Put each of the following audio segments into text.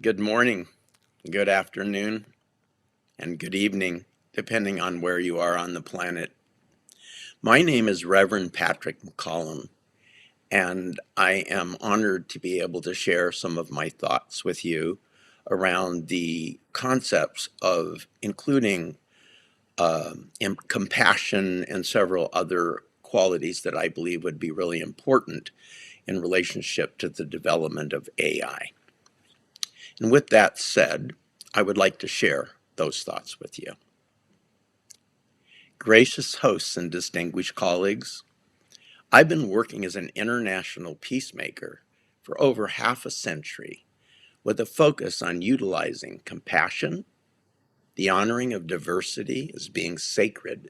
Good morning, good afternoon, and good evening, depending on where you are on the planet. My name is Reverend Patrick McCollum, and I am honored to be able to share some of my thoughts with you around the concepts of including compassion and several other qualities that I believe would be really important in relationship to the development of AI. And with that said, I would like to share those thoughts with you. Gracious hosts and distinguished colleagues, I've been working as an international peacemaker for over half a century with a focus on utilizing compassion, the honoring of diversity as being sacred,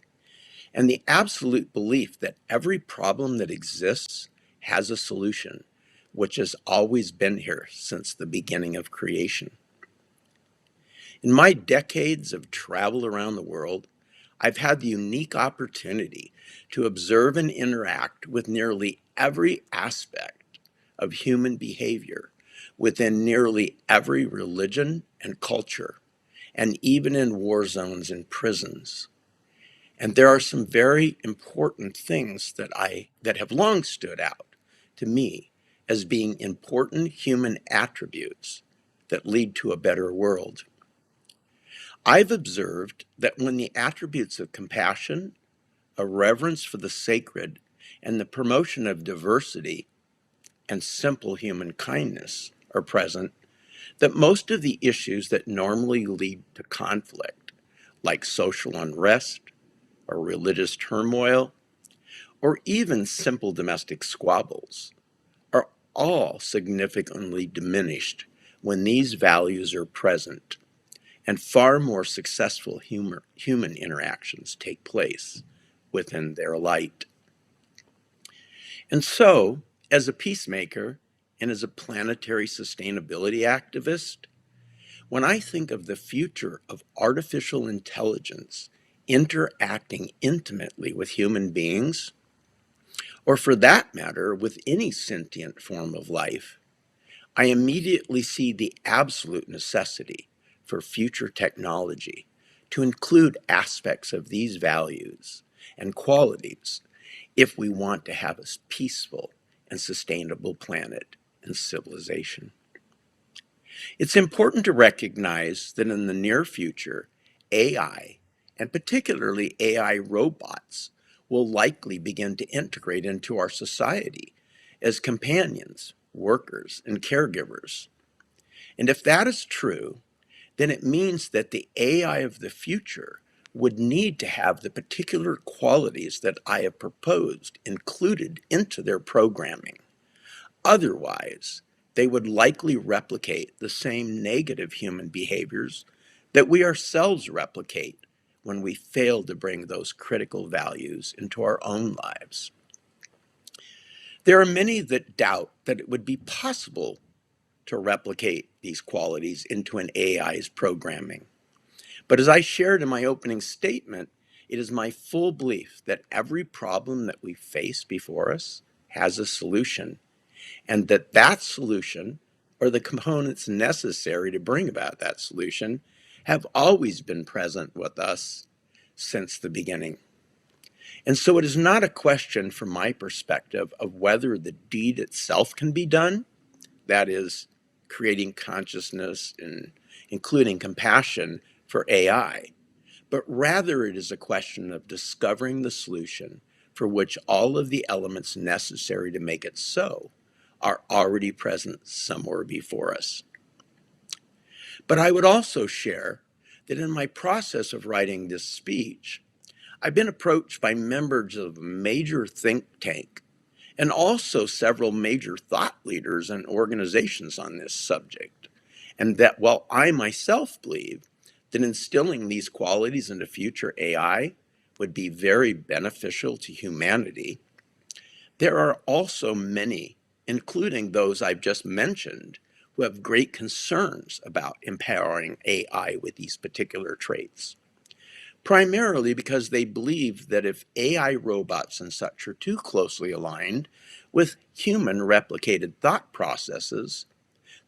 and the absolute belief that every problem that exists has a solution, which has always been here since the beginning of creation. In my decades of travel around the world, I've had the unique opportunity to observe and interact with nearly every aspect of human behavior within nearly every religion and culture, and even in war zones and prisons. And there are some very important things that have long stood out to me as being important human attributes that lead to a better world. I've observed that when the attributes of compassion, a reverence for the sacred, and the promotion of diversity and simple human kindness are present, that most of the issues that normally lead to conflict, like social unrest or religious turmoil, or even simple domestic squabbles, are all significantly diminished when these values are present, and far more successful human interactions take place within their light. And so, as a peacemaker and as a planetary sustainability activist, when I think of the future of artificial intelligence interacting intimately with human beings, or for that matter, with any sentient form of life, I immediately see the absolute necessity for future technology to include aspects of these values and qualities if we want to have a peaceful and sustainable planet and civilization. It's important to recognize that in the near future, AI, and particularly AI robots, will likely begin to integrate into our society as companions, workers, and caregivers. And if that is true, then it means that the AI of the future would need to have the particular qualities that I have proposed included into their programming. Otherwise, they would likely replicate the same negative human behaviors that we ourselves replicate when we fail to bring those critical values into our own lives. There are many that doubt that it would be possible to replicate these qualities into an AI's programming. But as I shared in my opening statement, it is my full belief that every problem that we face before us has a solution, and that that solution, or the components necessary to bring about that solution, have always been present with us since the beginning. And so it is not a question from my perspective of whether the deed itself can be done, that is, creating consciousness and including compassion for AI, but rather it is a question of discovering the solution for which all of the elements necessary to make it so are already present somewhere before us. But I would also share that in my process of writing this speech, I've been approached by members of a major think tank and also several major thought leaders and organizations on this subject. And that while I myself believe that instilling these qualities into future AI would be very beneficial to humanity, there are also many, including those I've just mentioned, who have great concerns about empowering AI with these particular traits. Primarily because they believe that if AI robots and such are too closely aligned with human replicated thought processes,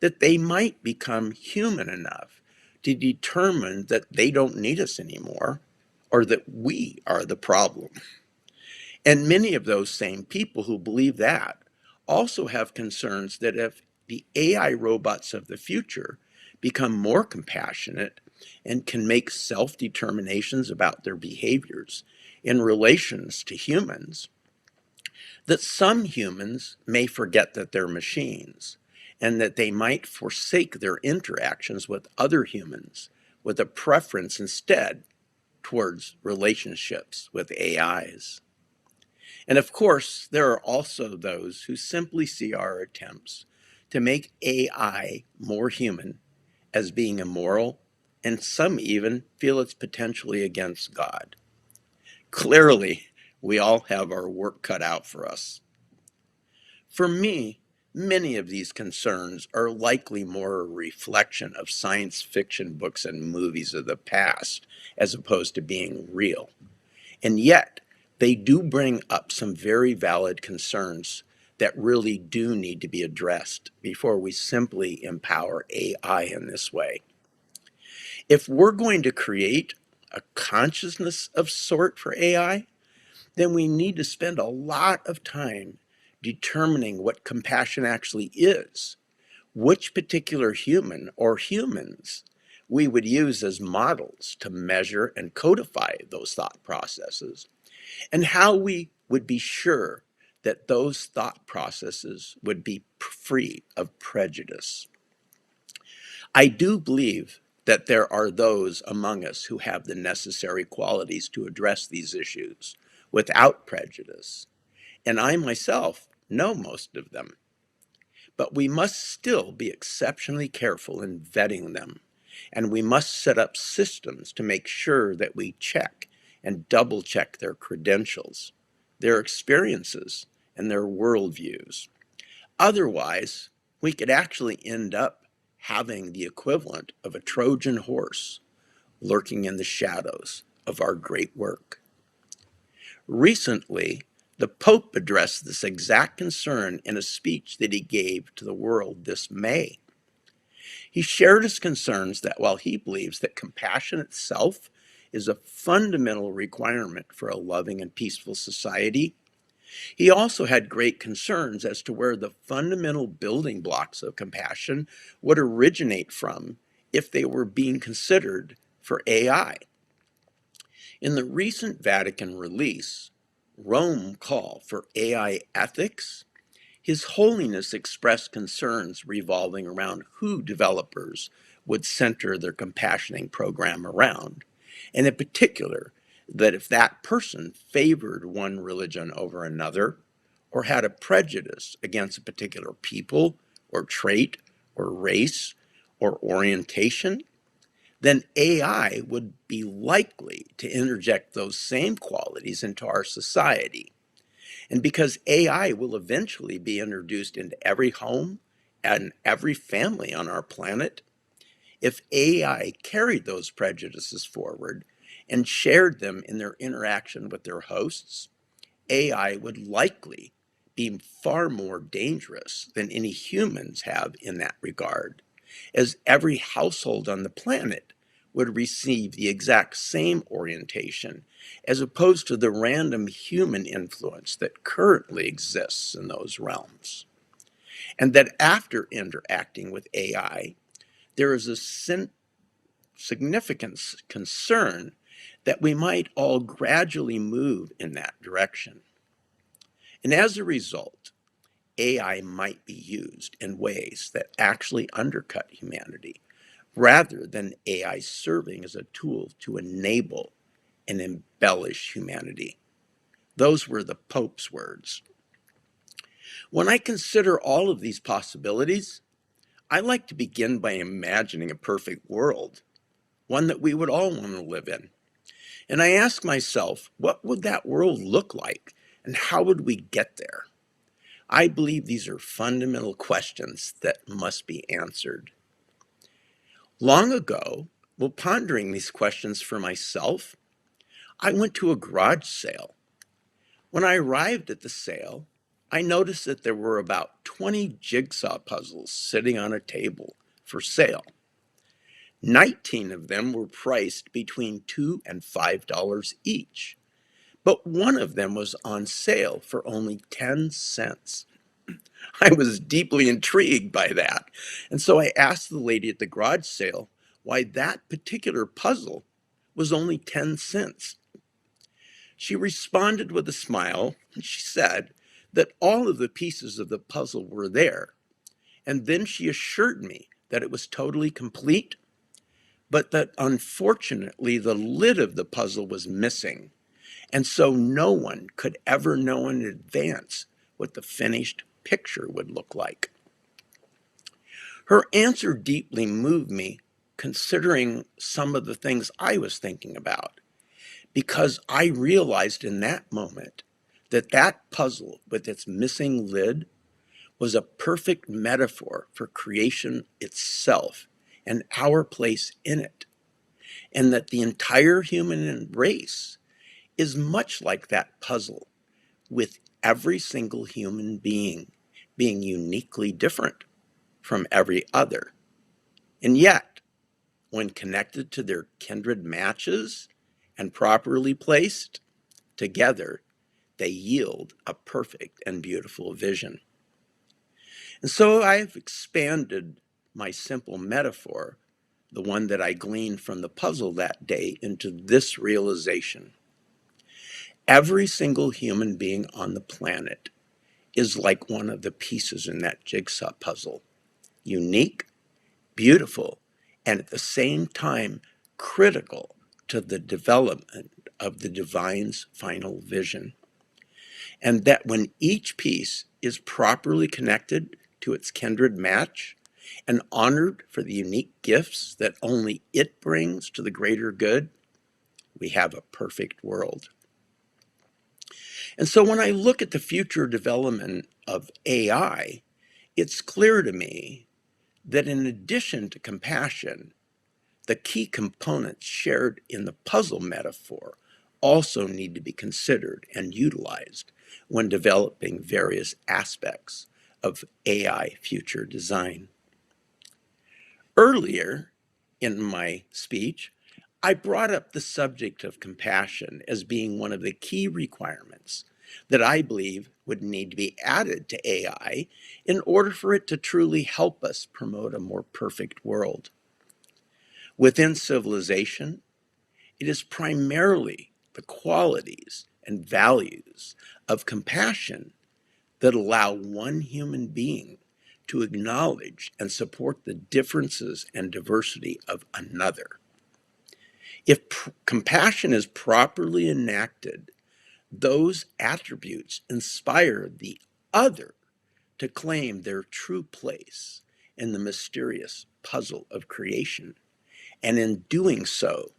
that they might become human enough to determine that they don't need us anymore or that we are the problem. And many of those same people who believe that also have concerns that if the AI robots of the future become more compassionate and can make self-determinations about their behaviors in relations to humans, that some humans may forget that they're machines and that they might forsake their interactions with other humans with a preference instead towards relationships with AIs. And of course, there are also those who simply see our attempts to make AI more human as being immoral, and some even feel it's potentially against God. Clearly, we all have our work cut out for us. For me, many of these concerns are likely more a reflection of science fiction books and movies of the past as opposed to being real. And yet, they do bring up some very valid concerns that really do need to be addressed before we simply empower AI in this way. If we're going to create a consciousness of sort for AI, then we need to spend a lot of time determining what compassion actually is, which particular human or humans we would use as models to measure and codify those thought processes, and how we would be sure that those thought processes would be free of prejudice. I do believe that there are those among us who have the necessary qualities to address these issues without prejudice, and I myself know most of them. But we must still be exceptionally careful in vetting them, and we must set up systems to make sure that we check and double check their credentials, their experiences, and their worldviews. Otherwise, we could actually end up having the equivalent of a Trojan horse lurking in the shadows of our great work. Recently, the Pope addressed this exact concern in a speech that he gave to the world this May. He shared his concerns that while he believes that compassion itself is a fundamental requirement for a loving and peaceful society, he also had great concerns as to where the fundamental building blocks of compassion would originate from if they were being considered for AI. In the recent Vatican release, Rome Call for AI Ethics, His Holiness expressed concerns revolving around who developers would center their compassioning program around, and in particular, that if that person favored one religion over another, or had a prejudice against a particular people, or trait, or race, or orientation, then AI would be likely to interject those same qualities into our society. And because AI will eventually be introduced into every home and every family on our planet, if AI carried those prejudices forward and shared them in their interaction with their hosts, AI would likely be far more dangerous than any humans have in that regard, as every household on the planet would receive the exact same orientation, as opposed to the random human influence that currently exists in those realms. And that after interacting with AI, there is a significant concern that we might all gradually move in that direction. And as a result, AI might be used in ways that actually undercut humanity, rather than AI serving as a tool to enable and embellish humanity. Those were the Pope's words. When I consider all of these possibilities, I like to begin by imagining a perfect world, one that we would all want to live in. And I ask myself, what would that world look like, and how would we get there? I believe these are fundamental questions that must be answered. Long ago, while pondering these questions for myself, I went to a garage sale. When I arrived at the sale, I noticed that there were about 20 jigsaw puzzles sitting on a table for sale. 19 of them were priced between $2 and $5 each, but one of them was on sale for only 10 cents. I was deeply intrigued by that, and so I asked the lady at the garage sale why that particular puzzle was only 10 cents. She responded with a smile, and she said that all of the pieces of the puzzle were there, and then she assured me that it was totally complete, but that unfortunately the lid of the puzzle was missing, and so no one could ever know in advance what the finished picture would look like. Her answer deeply moved me, considering some of the things I was thinking about, because I realized in that moment that that puzzle with its missing lid was a perfect metaphor for creation itself and our place in it, and that the entire human race is much like that puzzle, with every single human being uniquely different from every other. And yet, when connected to their kindred matches and properly placed together, they yield a perfect and beautiful vision. And so I've expanded my simple metaphor, the one that I gleaned from the puzzle that day, into this realization. Every single human being on the planet is like one of the pieces in that jigsaw puzzle, unique, beautiful, and at the same time critical to the development of the divine's final vision. And that when each piece is properly connected to its kindred match and honored for the unique gifts that only it brings to the greater good, we have a perfect world. And so when I look at the future development of AI, it's clear to me that in addition to compassion, the key components shared in the puzzle metaphor also need to be considered and utilized when developing various aspects of AI future design. Earlier in my speech, I brought up the subject of compassion as being one of the key requirements that I believe would need to be added to AI in order for it to truly help us promote a more perfect world. Within civilization, it is primarily the qualities and values of compassion that allow one human being to acknowledge and support the differences and diversity of another. If compassion is properly enacted, those attributes inspire the other to claim their true place in the mysterious puzzle of creation. And in doing so,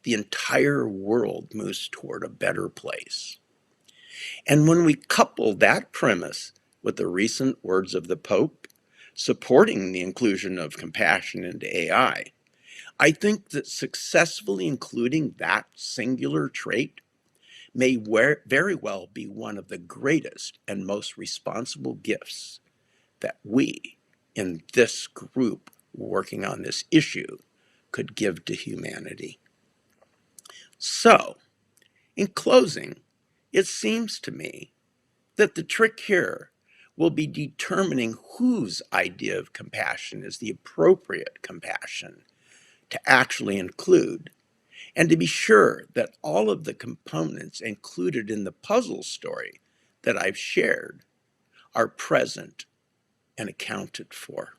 the entire world moves toward a better place. And when we couple that premise with the recent words of the Pope supporting the inclusion of compassion into AI, I think that successfully including that singular trait may very well be one of the greatest and most responsible gifts that we, in this group working on this issue, could give to humanity. So, in closing, it seems to me that the trick here will be determining whose idea of compassion is the appropriate compassion to actually include, and to be sure that all of the components included in the puzzle story that I've shared are present and accounted for.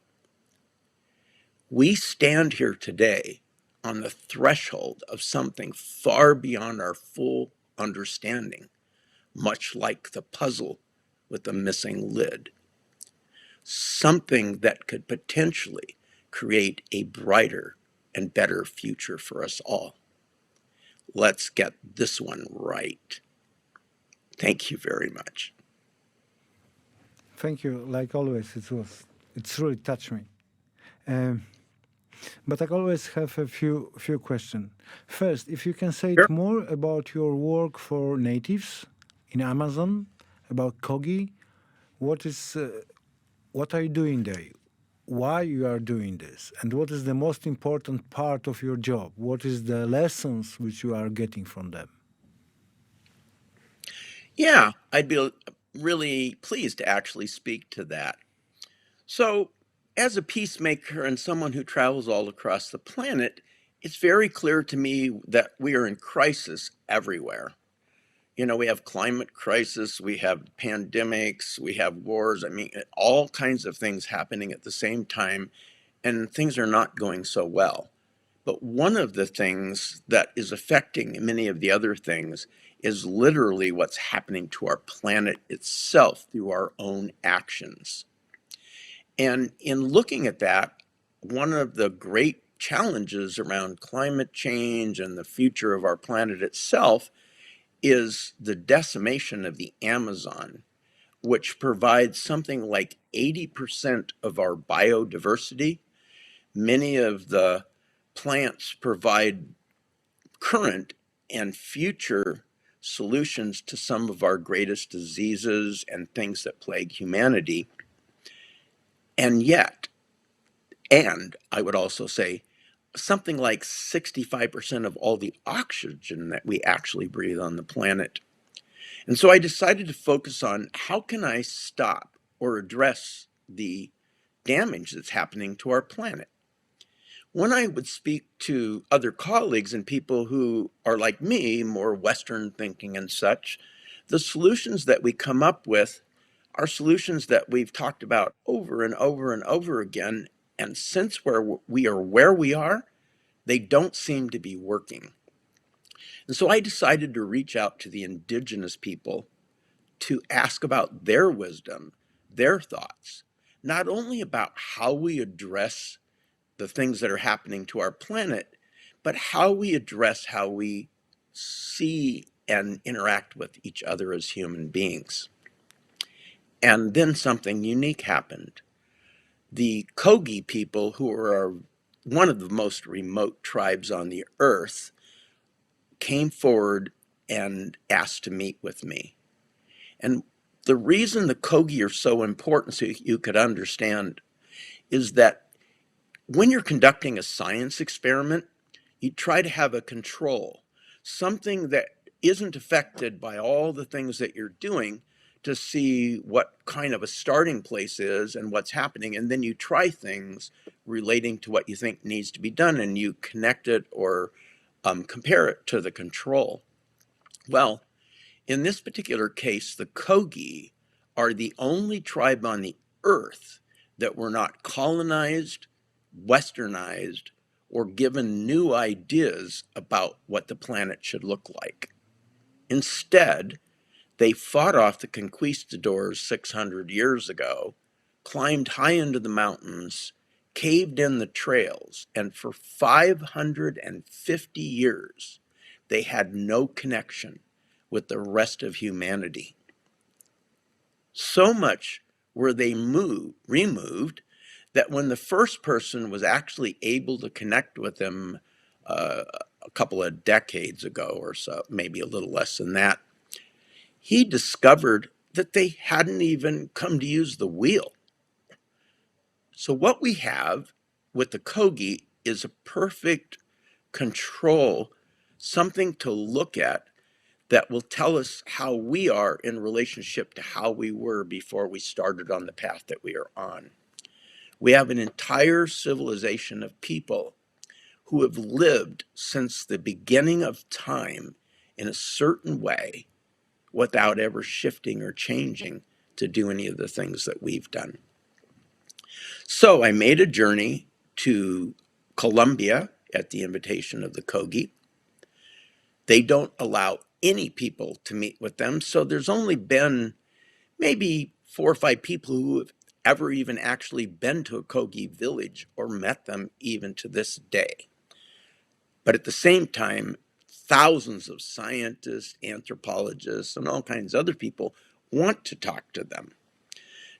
We stand here today on the threshold of something far beyond our full understanding, much like the puzzle with the missing lid. Something that could potentially create a brighter and better future for us all. Let's get this one right. Thank you very much. Thank you. Like always, it's really touched me. But I always have a few questions. First, if you can say Sure. it more about your work for natives in Amazon, about Kogi, what is what are you doing there? Why you are doing this? And what is the most important part of your job? What is the lessons which you are getting from them? Yeah, I'd be really pleased to actually speak to that. So, as a peacemaker and someone who travels all across the planet, it's very clear to me that we are in crisis everywhere. You know, we have climate crisis, we have pandemics, we have wars. I mean, all kinds of things happening at the same time, and things are not going so well. But one of the things that is affecting many of the other things is literally what's happening to our planet itself through our own actions. And in looking at that, one of the great challenges around climate change and the future of our planet itself is the decimation of the Amazon, which provides something like 80% of our biodiversity. Many of the plants provide current and future solutions to some of our greatest diseases and things that plague humanity. And yet, and I would also say, something like 65% of all the oxygen that we actually breathe on the planet. And so I decided to focus on how can I stop or address the damage that's happening to our planet. When I would speak to other colleagues and people who are like me, more Western thinking and such, the solutions that we come up with are solutions that we've talked about over and over and over again. And since we are where we are, they don't seem to be working. And so I decided to reach out to the indigenous people to ask about their wisdom, their thoughts, not only about how we address the things that are happening to our planet, but how we address how we see and interact with each other as human beings. And then something unique happened. The Kogi people, who are one of the most remote tribes on the earth, came forward and asked to meet with me. And the reason the Kogi are so important, so you could understand, is that when you're conducting a science experiment, you try to have a control, something that isn't affected by all the things that you're doing, to see what kind of a starting place is and what's happening. And then you try things relating to what you think needs to be done, and you connect it or compare it to the control. Well, in this particular case, the Kogi are the only tribe on the earth that were not colonized, westernized, or given new ideas about what the planet should look like. Instead, they fought off the conquistadors 600 years ago, climbed high into the mountains, caved in the trails, and for 550 years, they had no connection with the rest of humanity. So much were they removed that when the first person was actually able to connect with them a couple of decades ago or so, maybe a little less than that, he discovered that they hadn't even come to use the wheel. So what we have with the Kogi is a perfect control, something to look at that will tell us how we are in relationship to how we were before we started on the path that we are on. We have an entire civilization of people who have lived since the beginning of time in a certain way without ever shifting or changing to do any of the things that we've done. So I made a journey to Colombia at the invitation of the Kogi. They don't allow any people to meet with them, so there's only been maybe 4 or 5 people who have ever even actually been to a Kogi village or met them even to this day. But at the same time, thousands of scientists, anthropologists, and all kinds of other people want to talk to them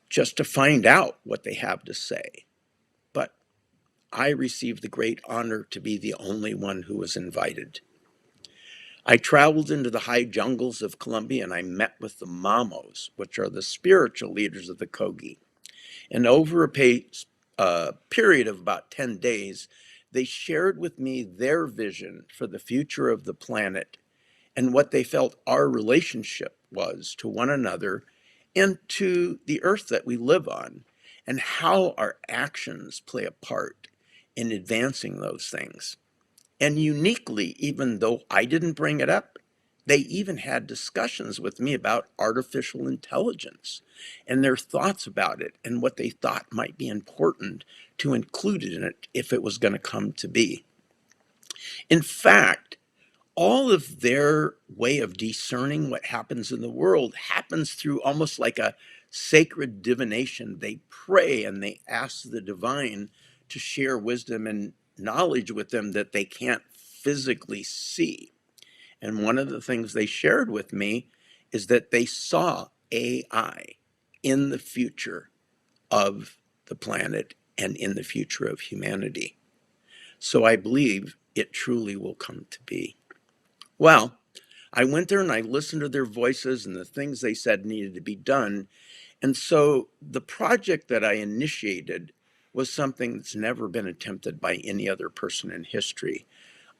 just to find out what they have to say. But I received the great honor to be the only one who was invited. I traveled into the high jungles of Colombia and I met with the Mamos, which are the spiritual leaders of the Kogi. And over a period of about 10 days, they shared with me their vision for the future of the planet and what they felt our relationship was to one another and to the earth that we live on, and how our actions play a part in advancing those things. And uniquely, even though I didn't bring it up, they even had discussions with me about artificial intelligence and their thoughts about it and what they thought might be important to include in it if it was going to come to be. In fact, all of their way of discerning what happens in the world happens through almost like a sacred divination. They pray and they ask the divine to share wisdom and knowledge with them that they can't physically see. And one of the things they shared with me is that they saw AI in the future of the planet and in the future of humanity. So I believe it truly will come to be. Well, I went there and I listened to their voices and the things they said needed to be done. And so the project that I initiated was something that's never been attempted by any other person in history.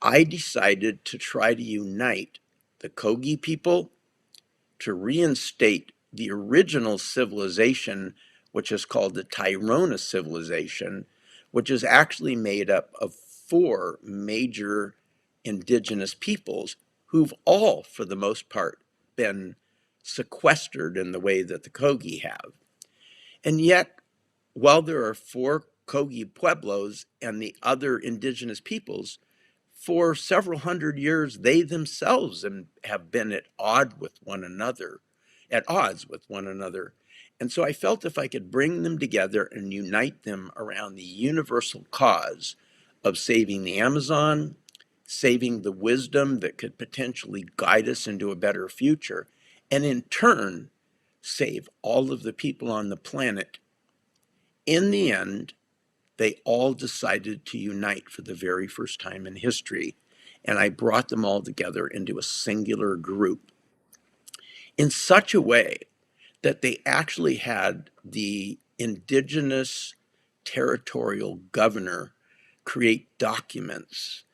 I decided to try to unite the Kogi people to reinstate the original civilization, which is called the Tairona civilization, which is actually made up of four major indigenous peoples who've all, for the most part, been sequestered in the way that the Kogi have. And yet, while there are four Kogi pueblos and the other indigenous peoples, for several hundred years, they themselves have been at odds with one another. And so I felt if I could bring them together and unite them around the universal cause of saving the Amazon, saving the wisdom that could potentially guide us into a better future, and in turn, save all of the people on the planet. In the end, they all decided to unite for the very first time in history, and I brought them all together into a singular group in such a way that they actually had the indigenous territorial governor create documents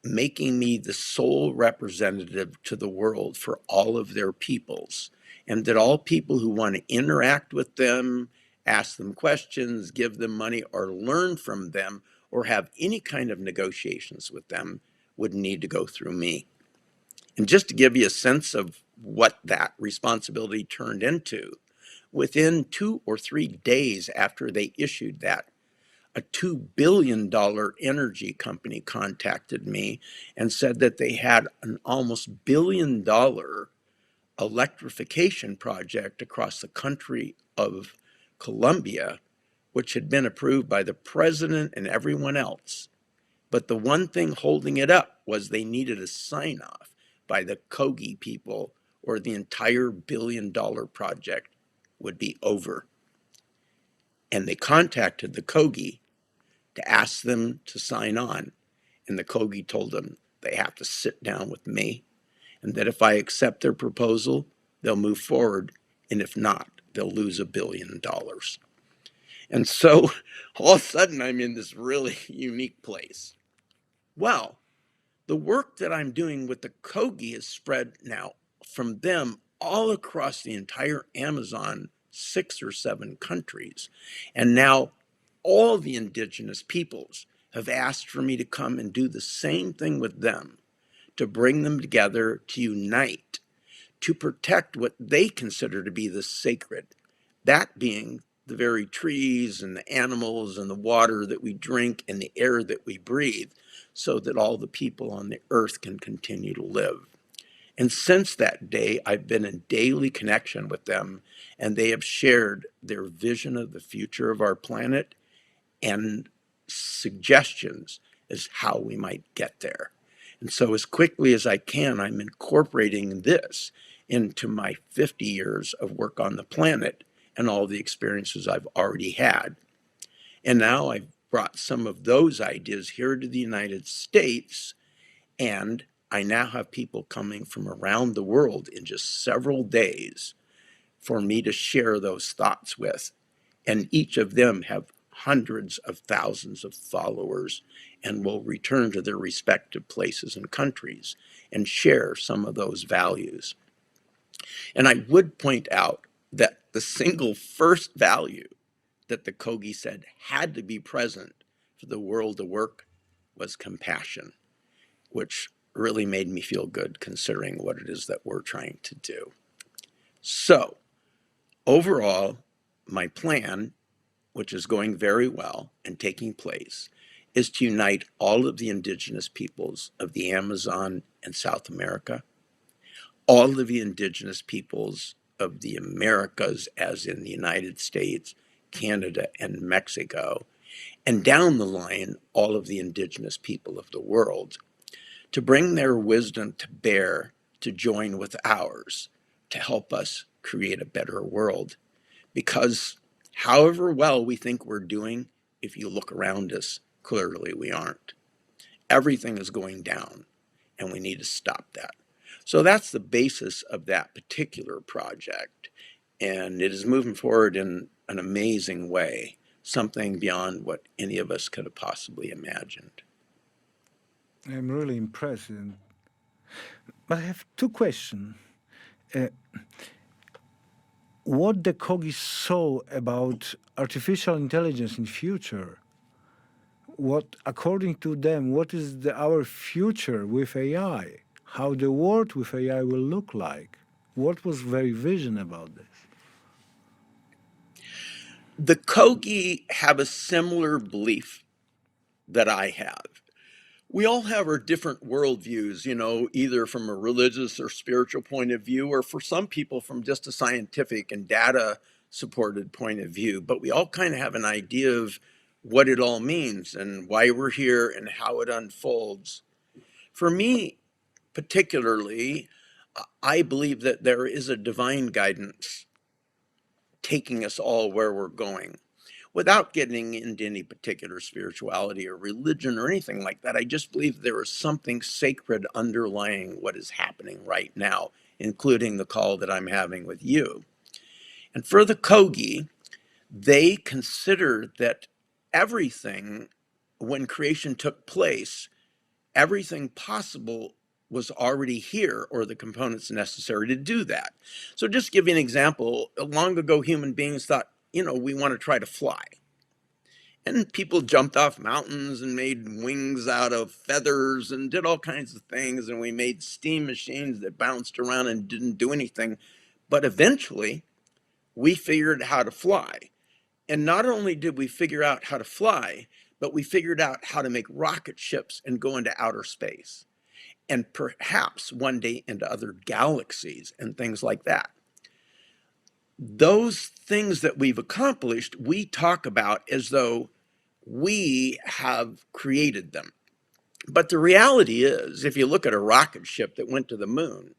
making me the sole representative to the world for all of their peoples, and that all people who want to interact with them, ask them questions, give them money, or learn from them, or have any kind of negotiations with them would need to go through me. And just to give you a sense of what that responsibility turned into, within 2 or 3 days after they issued that, a $2 billion energy company contacted me and said that they had an almost $1 billion electrification project across the country of Colombia, which had been approved by the president and everyone else. But the one thing holding it up was they needed a sign off by the Kogi people, or the entire $1 billion project would be over. And they contacted the Kogi to ask them to sign on. And the Kogi told them they have to sit down with me, and that if I accept their proposal, they'll move forward. And if not, they'll lose $1 billion. And so all of a sudden, I'm in this really unique place. Well, the work that I'm doing with the Kogi is spread now from them all across the entire Amazon, 6 or 7 countries. And now all the indigenous peoples have asked for me to come and do the same thing with them, to bring them together, to unite, to protect what they consider to be the sacred, that being the very trees and the animals and the water that we drink and the air that we breathe, so that all the people on the earth can continue to live. And since that day, I've been in daily connection with them, and they have shared their vision of the future of our planet and suggestions as how we might get there. And so as quickly as I can, I'm incorporating this into my 50 years of work on the planet and all the experiences I've already had. And now I've brought some of those ideas here to the United States, and I now have people coming from around the world in just several days for me to share those thoughts with. And each of them have hundreds of thousands of followers and will return to their respective places and countries and share some of those values. And I would point out that the single first value that the Kogi said had to be present for the world to work was compassion, which really made me feel good considering what it is that we're trying to do. So, overall, my plan, which is going very well and taking place, is to unite all of the indigenous peoples of the Amazon and South America, all of the indigenous peoples of the Americas, as in the United States, Canada, and Mexico, and down the line, all of the indigenous people of the world, to bring their wisdom to bear, to join with ours, to help us create a better world. Because however well we think we're doing, if you look around us, clearly we aren't. Everything is going down, and we need to stop that. So that's the basis of that particular project. And it is moving forward in an amazing way, something beyond what any of us could have possibly imagined. I'm really impressed. But I have two questions. Uh, what the Kogi saw about artificial intelligence in future? What, according to them, what is our future with AI? How the world with AI will look like? What was very vision about this? The Kogi have a similar belief that I have. We all have our different worldviews, either from a religious or spiritual point of view, or for some people from just a scientific and data supported point of view. But we all kind of have an idea of what it all means and why we're here and how it unfolds. For me, particularly, I believe that there is a divine guidance taking us all where we're going. Without getting into any particular spirituality or religion or anything like that, I just believe there is something sacred underlying what is happening right now, including the call that I'm having with you. And for the Kogi, they consider that everything, when creation took place, everything possible was already here, or the components necessary to do that. So just give you an example. Long ago, human beings thought, we want to try to fly. And people jumped off mountains and made wings out of feathers and did all kinds of things. And we made steam machines that bounced around and didn't do anything. But eventually, we figured out how to fly. And not only did we figure out how to fly, but we figured out how to make rocket ships and go into outer space. And perhaps one day into other galaxies and things like that. Those things that we've accomplished, we talk about as though we have created them. But the reality is, if you look at a rocket ship that went to the moon,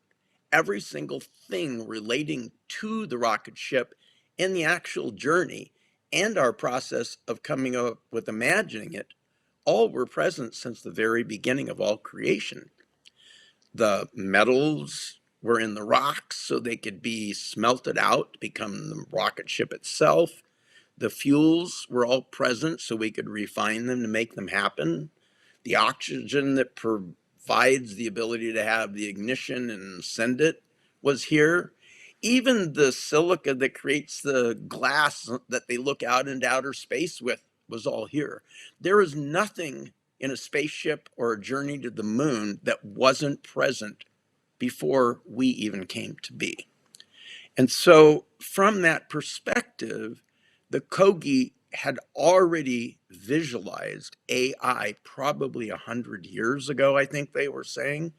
every single thing relating to the rocket ship in the actual journey and our process of coming up with imagining it, all were present since the very beginning of all creation. The metals were in the rocks so they could be smelted out to become the rocket ship itself. The fuels were all present so we could refine them to make them happen. The oxygen that provides the ability to have the ignition and send it was here. Even the silica that creates the glass that they look out into outer space with was all here. There is nothing in a spaceship or a journey to the moon that wasn't present before we even came to be. And so from that perspective, the Kogi had already visualized AI probably 100 years ago, I think they were saying,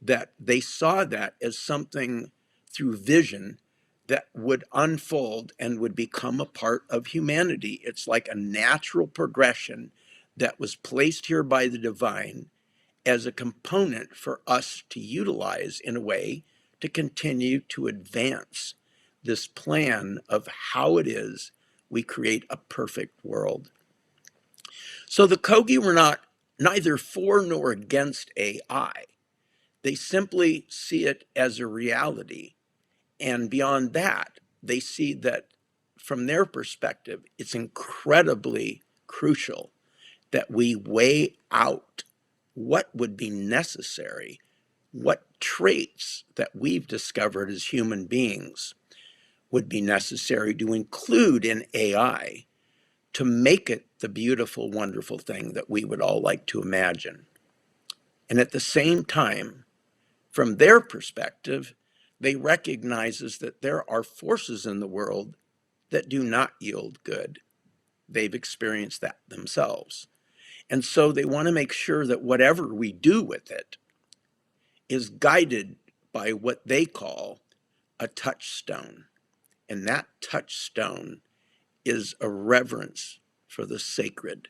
that they saw that as something through vision that would unfold and would become a part of humanity. It's like a natural progression that was placed here by the divine as a component for us to utilize in a way to continue to advance this plan of how it is we create a perfect world. So the Kogi were neither for nor against AI. They simply see it as a reality. And beyond that, they see that from their perspective, it's incredibly crucial that we weigh out what would be necessary, what traits that we've discovered as human beings would be necessary to include in AI to make it the beautiful, wonderful thing that we would all like to imagine. And at the same time, from their perspective, they recognizes that there are forces in the world that do not yield good. They've experienced that themselves. And so they want to make sure that whatever we do with it is guided by what they call a touchstone. And that touchstone is a reverence for the sacred.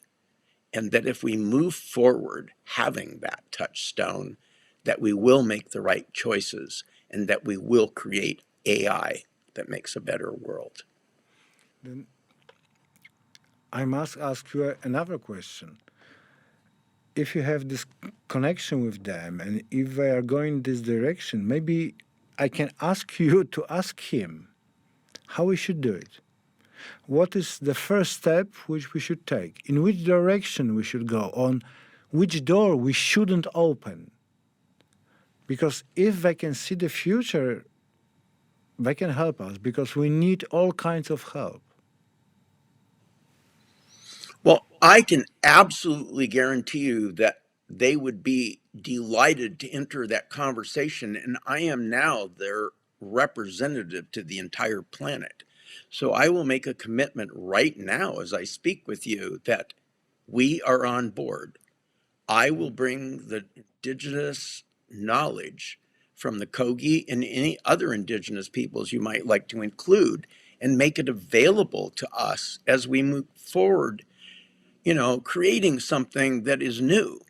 And that if we move forward having that touchstone, that we will make the right choices and that we will create AI that makes a better world. Then I must ask you another question. If you have this connection with them and if they are going this direction, maybe I can ask you to ask him how we should do it. What is the first step which we should take? In which direction we should go? On which door we shouldn't open? Because if they can see the future, they can help us because we need all kinds of help. Well, I can absolutely guarantee you that they would be delighted to enter that conversation. And I am now their representative to the entire planet. So I will make a commitment right now as I speak with you that we are on board. I will bring the indigenous knowledge from the Kogi and any other indigenous peoples you might like to include and make it available to us as we move forward, creating something that is new.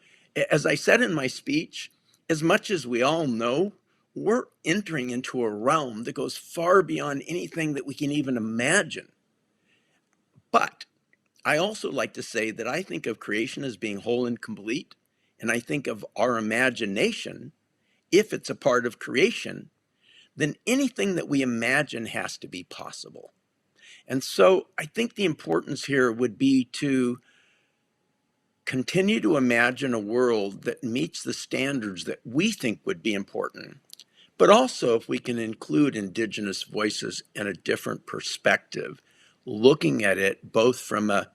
As I said in my speech, as much as we all know, we're entering into a realm that goes far beyond anything that we can even imagine. But I also like to say that I think of creation as being whole and complete. And I think of our imagination, if it's a part of creation, then anything that we imagine has to be possible. And so I think the importance here would be to continue to imagine a world that meets the standards that we think would be important, but also if we can include indigenous voices in a different perspective, looking at it both from a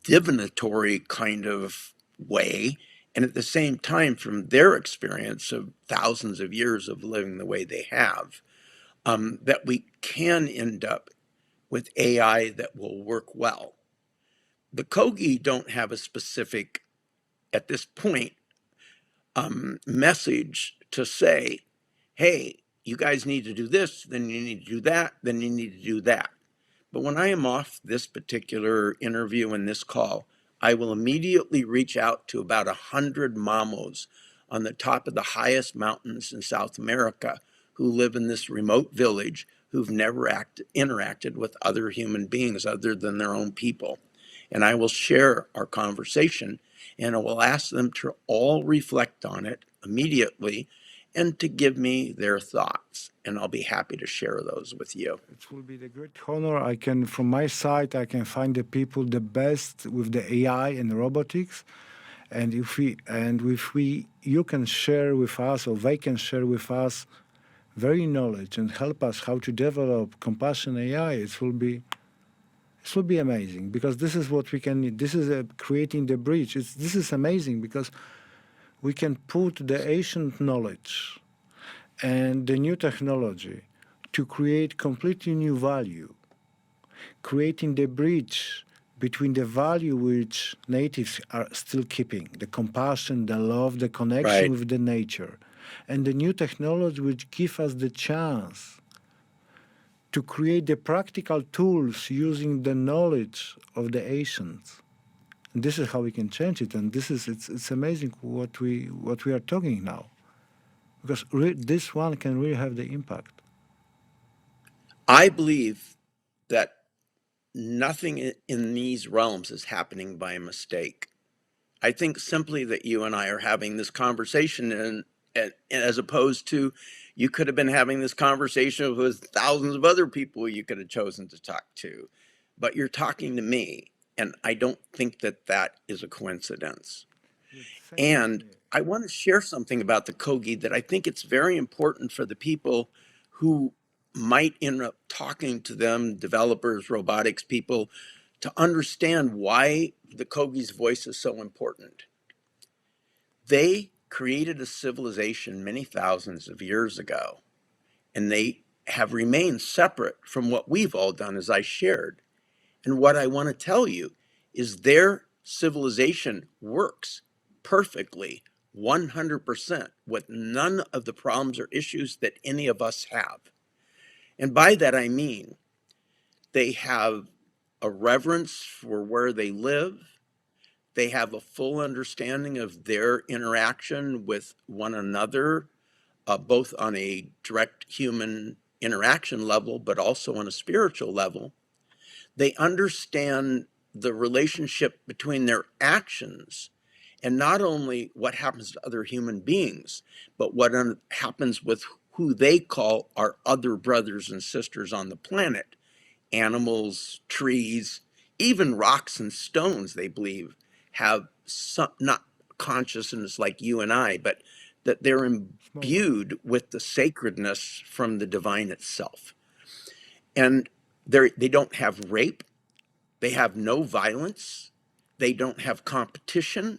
divinatory kind of way and at the same time from their experience of thousands of years of living the way they have, that we can end up with AI that will work well. The Kogi don't have a specific, at this point, message to say, hey, you guys need to do this, then you need to do that, then you need to do that. But when I am off this particular interview and this call, I will immediately reach out to about 100 mamos on the top of the highest mountains in South America who live in this remote village who've never interacted with other human beings other than their own people. And I will share our conversation and I will ask them to all reflect on it immediately and to give me their thoughts. And I'll be happy to share those with you. It will be the great honor. I can, from my side, I can find the people the best with the AI and robotics. And you can share with us, or they can share with us, very knowledge and help us how to develop compassion AI. It will be amazing because this is what we can. This is creating the bridge. This is amazing because we can put the ancient knowledge and the new technology to create completely new value, creating the bridge between the value which natives are still keeping, the compassion, the love, the connection Right. with the nature, and the new technology which give us the chance to create the practical tools using the knowledge of the ancients. And this is how we can change it. And it's amazing what we are talking now, because this one can really have the impact. I believe that nothing in these realms is happening by mistake. I think simply that you and I are having this conversation and as opposed to you could have been having this conversation with thousands of other people you could have chosen to talk to, but you're talking to me, and I don't think that that is a coincidence. Yes, same with And me. I want to share something about the Kogi that I think it's very important for the people who might end up talking to them, developers, robotics people, to understand why the Kogi's voice is so important. They created a civilization many thousands of years ago, and they have remained separate from what we've all done, as I shared. And what I want to tell you is their civilization works perfectly, 100%, with none of the problems or issues that any of us have. And by that I mean they have a reverence for where they live. They have a full understanding of their interaction with one another, both on a direct human interaction level, but also on a spiritual level. They understand the relationship between their actions and not only what happens to other human beings, but what happens with who they call our other brothers and sisters on the planet, animals, trees, even rocks and stones, they believe, have some, not consciousness like you and I, but that they're Small one. imbued with the sacredness from the divine itself. And they don't have rape, they have no violence, they don't have competition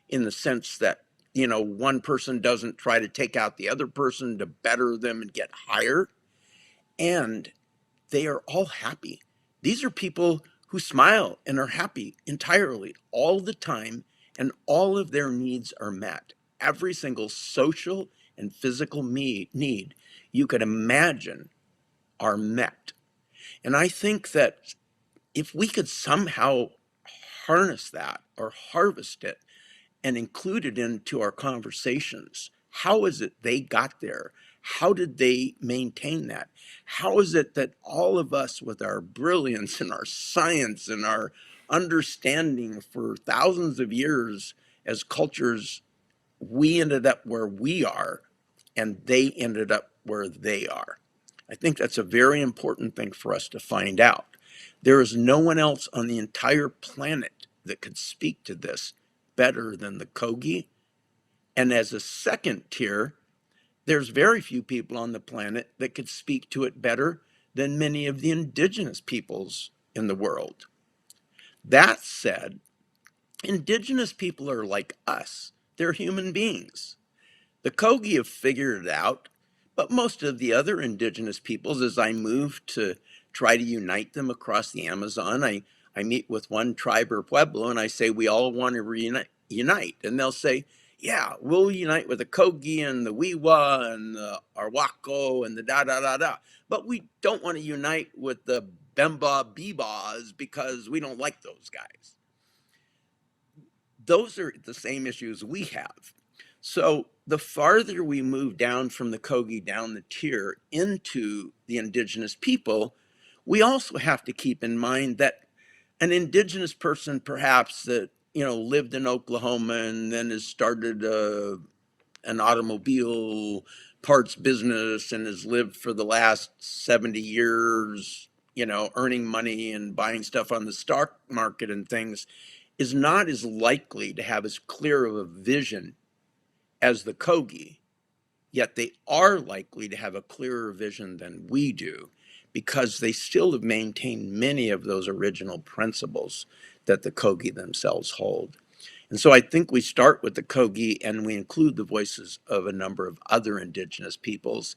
in the sense that, one person doesn't try to take out the other person to better them and get higher. And they are all happy. These are people who smile and are happy entirely all the time, and all of their needs are met. Every single social and physical need you could imagine are met. And I think that if we could somehow harness that or harvest it and include it into our conversations, how is it they got there? How did they maintain that? How is it that all of us, with our brilliance and our science and our understanding for thousands of years as cultures, we ended up where we are and they ended up where they are? I think that's a very important thing for us to find out. There is no one else on the entire planet that could speak to this better than the Kogi. And as a second tier, there's very few people on the planet that could speak to it better than many of the indigenous peoples in the world. That said, indigenous people are like us. They're human beings. The Kogi have figured it out, but most of the other indigenous peoples, as I move to try to unite them across the Amazon, I meet with one tribe or pueblo and I say, we all want to unite. And they'll say, yeah, we'll unite with the Kogi and the Wiwa and the Arwako and the da da da da. But we don't want to unite with the Bemba Bebas because we don't like those guys. Those are the same issues we have. So the farther we move down from the Kogi down the tier into the indigenous people, we also have to keep in mind that an indigenous person perhaps that lived in Oklahoma and then has started an automobile parts business and has lived for the last 70 years, earning money and buying stuff on the stock market and things, is not as likely to have as clear of a vision as the Kogi, yet they are likely to have a clearer vision than we do because they still have maintained many of those original principles that the Kogi themselves hold. And so I think we start with the Kogi and we include the voices of a number of other indigenous peoples.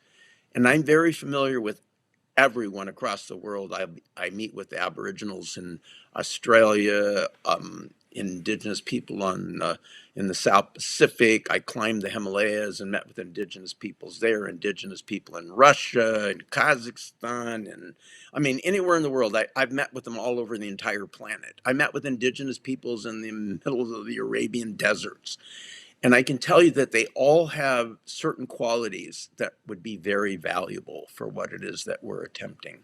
And I'm very familiar with everyone across the world. I meet with Aboriginals in Australia, Indigenous people in the South Pacific. I climbed the Himalayas and met with Indigenous peoples there, Indigenous people in Russia and Kazakhstan, and I mean anywhere in the world. I've met with them all over the entire planet. I met with Indigenous peoples in the middle of the Arabian deserts. And I can tell you that they all have certain qualities that would be very valuable for what it is that we're attempting.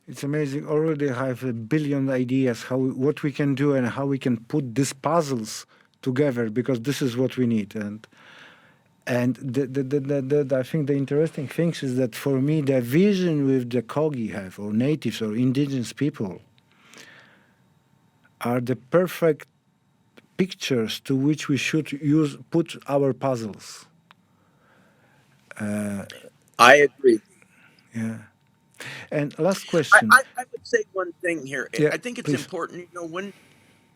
It's amazing. Already have a billion ideas how what we can do and how we can put these puzzles together because this is what we need. And And I think the interesting thing is that for me, the vision with the Kogi have, or natives or indigenous people, are the perfect pictures to which we should put our puzzles. I agree. Yeah. And last I, question. I, I would say one thing here. Yeah, I think it's please. important,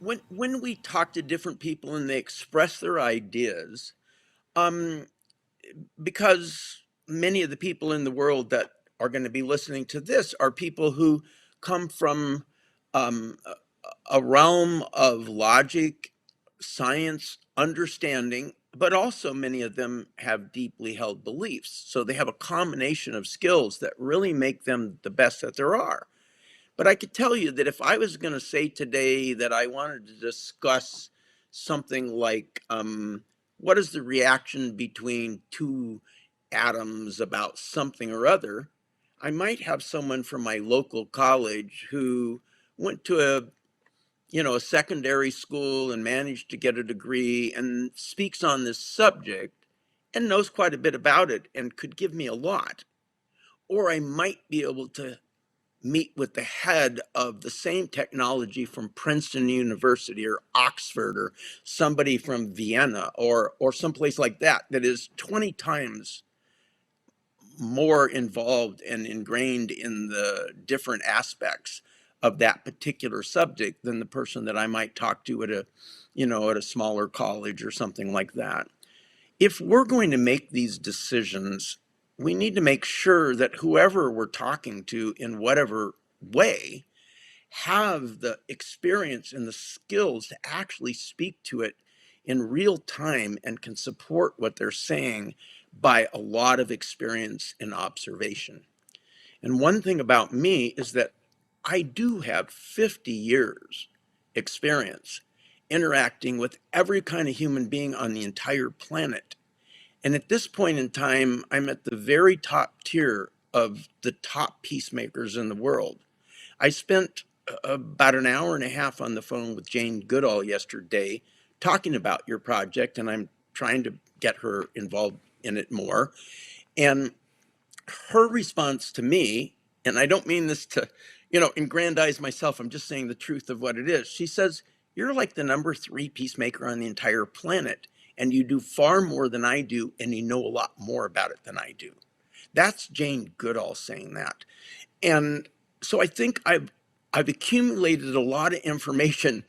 when we talk to different people and they express their ideas, um, because many of the people in the world that are going to be listening to this are people who come from a realm of logic, science, understanding, but also many of them have deeply held beliefs. So they have a combination of skills that really make them the best that there are. But I could tell you that if I was going to say today that I wanted to discuss something like what is the reaction between two atoms about something or other, I might have someone from my local college who went to a secondary school and managed to get a degree and speaks on this subject and knows quite a bit about it and could give me a lot. Or I might be able to meet with the head of the same technology from Princeton University or Oxford or somebody from Vienna or someplace like that that is 20 times more involved and ingrained in the different aspects of that particular subject than the person that I might talk to at a smaller college or something like that. If we're going to make these decisions, we need to make sure that whoever we're talking to in whatever way have the experience and the skills to actually speak to it in real time and can support what they're saying by a lot of experience and observation. And one thing about me is that I do have 50 years experience interacting with every kind of human being on the entire planet. And at this point in time, I'm at the very top tier of the top peacemakers in the world. I spent about an hour and a half on the phone with Jane Goodall yesterday talking about your project, and I'm trying to get her involved in it more. And her response to me, and I don't mean this to, aggrandize myself, I'm just saying the truth of what it is. She says, "You're like the number 3 peacemaker on the entire planet, and you do far more than I do, and you know a lot more about it than I do." That's Jane Goodall saying that. And so I think I've accumulated a lot of information.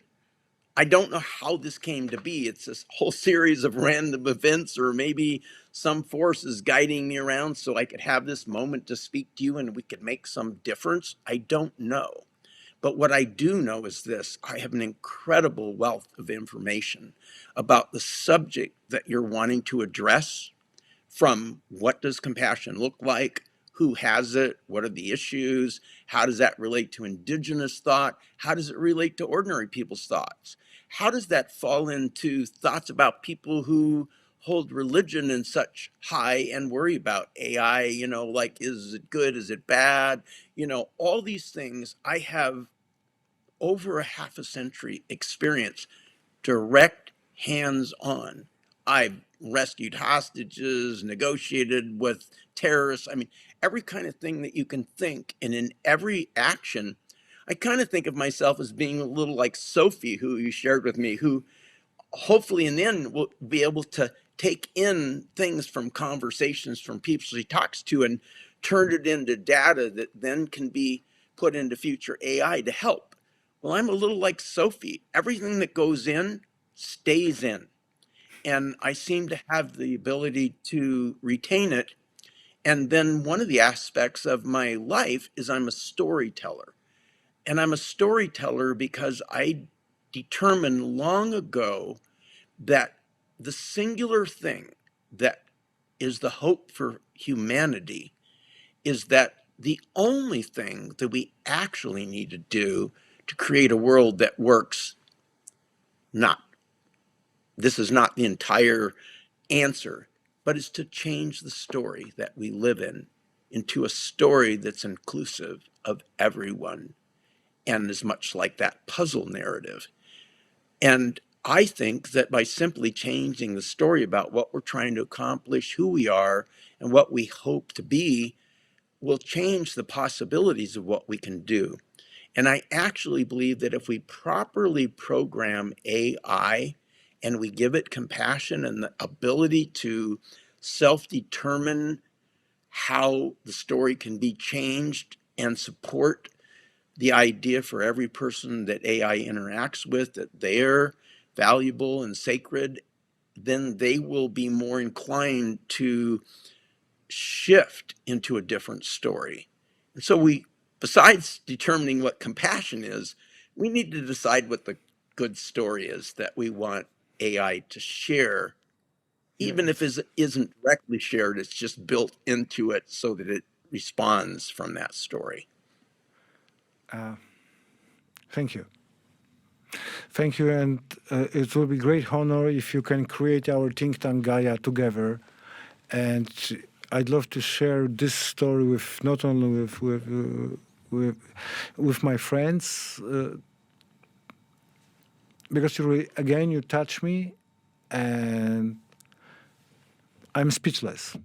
I don't know how this came to be. It's this whole series of random events, or maybe some force is guiding me around so I could have this moment to speak to you and we could make some difference. I don't know. But what I do know is this: I have an incredible wealth of information about the subject that you're wanting to address, from what does compassion look like, who has it, what are the issues, how does that relate to indigenous thought, how does it relate to ordinary people's thoughts, how does that fall into thoughts about people who hold religion in such high and worry about AI, like, is it good, is it bad, all these things. I have over a half a century experience, direct, hands on. I've rescued hostages, negotiated with terrorists. I mean, every kind of thing that you can think. And in every action, I kind of think of myself as being a little like Sophie, who you shared with me, who hopefully in the end will be able to take in things from conversations from people she talks to and turn it into data that then can be put into future AI to help. Well, I'm a little like Sophie. Everything that goes in stays in. And I seem to have the ability to retain it. And then one of the aspects of my life is I'm a storyteller. And I'm a storyteller because I determined long ago that the singular thing that is the hope for humanity is that the only thing that we actually need to do to create a world that works, not, this is not the entire answer, but is to change the story that we live in into a story that's inclusive of everyone and is much like that puzzle narrative. And I think that by simply changing the story about what we're trying to accomplish, who we are, and what we hope to be, will change the possibilities of what we can do. And I actually believe that if we properly program AI and we give it compassion and the ability to self determine how the story can be changed and support the idea for every person that AI interacts with that they're valuable and sacred, then they will be more inclined to shift into a different story. And so besides determining what compassion is, we need to decide what the good story is that we want AI to share. Even if Yes. it isn't directly shared, it's just built into it so that it responds from that story. Uh, Thank you. Thank you, and it will be great honor if you can create our think tank Gaia together. And I'd love to share this story with not only with with my friends, because you really, again you touch me, and I'm speechless.